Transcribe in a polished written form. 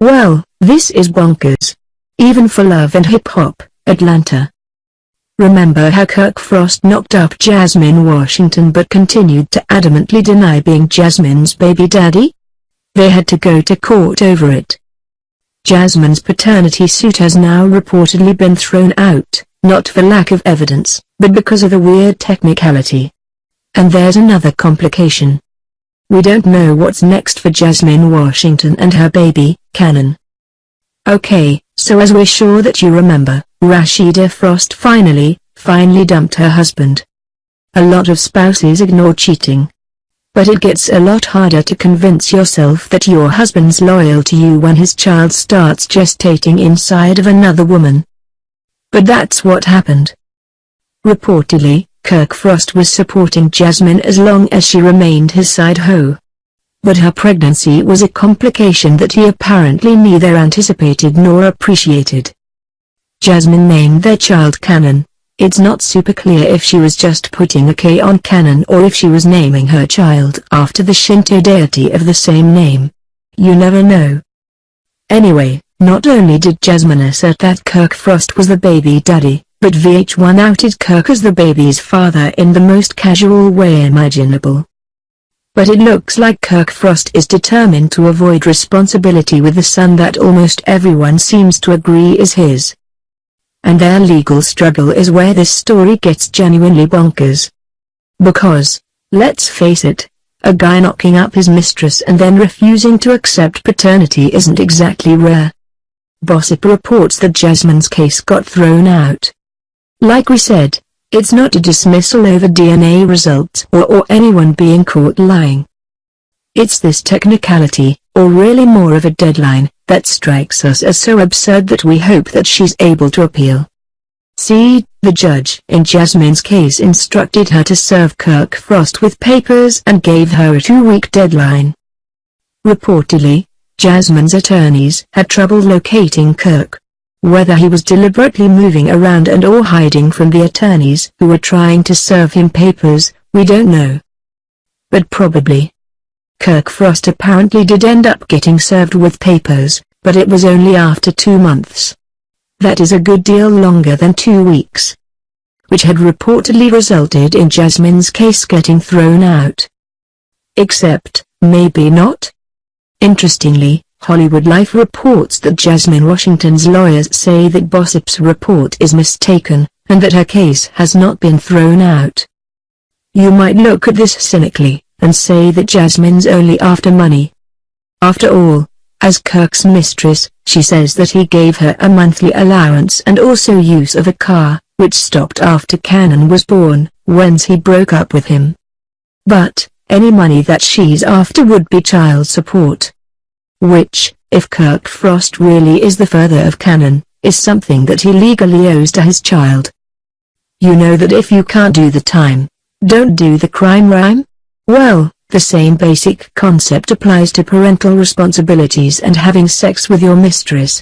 Well, this is bonkers. Even for Love and Hip Hop, Atlanta. Remember how Kirk Frost knocked up Jasmine Washington but continued to adamantly deny being Jasmine's baby daddy? They had to go to court over it. Jasmine's paternity suit has now reportedly been thrown out, not for lack of evidence, but because of a weird technicality. And there's another complication. We don't know what's next for Jasmine Washington and her baby, Cannon. Okay, so as we're sure that you remember, Rashida Frost finally dumped her husband. A lot of spouses ignore cheating. But it gets a lot harder to convince yourself that your husband's loyal to you when his child starts gestating inside of another woman. But that's what happened. Reportedly, Kirk Frost was supporting Jasmine as long as she remained his side hoe. But her pregnancy was a complication that he apparently neither anticipated nor appreciated. Jasmine named their child Cannon. It's not super clear if she was just putting a K on Cannon or if she was naming her child after the Shinto deity of the same name. You never know. Anyway, not only did Jasmine assert that Kirk Frost was the baby daddy, but VH1 outed Kirk as the baby's father in the most casual way imaginable. But it looks like Kirk Frost is determined to avoid responsibility with the son that almost everyone seems to agree is his. And their legal struggle is where this story gets genuinely bonkers. Because, let's face it, a guy knocking up his mistress and then refusing to accept paternity isn't exactly rare. Gossip reports that Jasmine's case got thrown out. Like we said, it's not a dismissal over DNA results or anyone being caught lying. It's this technicality, or really more of a deadline, that strikes us as so absurd that we hope that she's able to appeal. See, the judge in Jasmine's case instructed her to serve Kirk Frost with papers and gave her a 2-week deadline. Reportedly, Jasmine's attorneys had trouble locating Kirk. Whether he was deliberately moving around and or hiding from the attorneys who were trying to serve him papers, we don't know. But probably. Kirk Frost apparently did end up getting served with papers, but it was only after 2 months. That is a good deal longer than 2 weeks. Which had reportedly resulted in Jasmine's case getting thrown out. Except, maybe not? Interestingly, Hollywood Life reports that Jasmine Washington's lawyers say that Gossip's report is mistaken, and that her case has not been thrown out. You might look at this cynically, and say that Jasmine's only after money. After all, as Kirk's mistress, she says that he gave her a monthly allowance and also use of a car, which stopped after Cannon was born, whence he broke up with him. But, any money that she's after would be child support. Which, if Kirk Frost really is the father of Cannon, is something that he legally owes to his child. You know that if you can't do the time, don't do the crime rhyme? Well, the same basic concept applies to parental responsibilities and having sex with your mistress.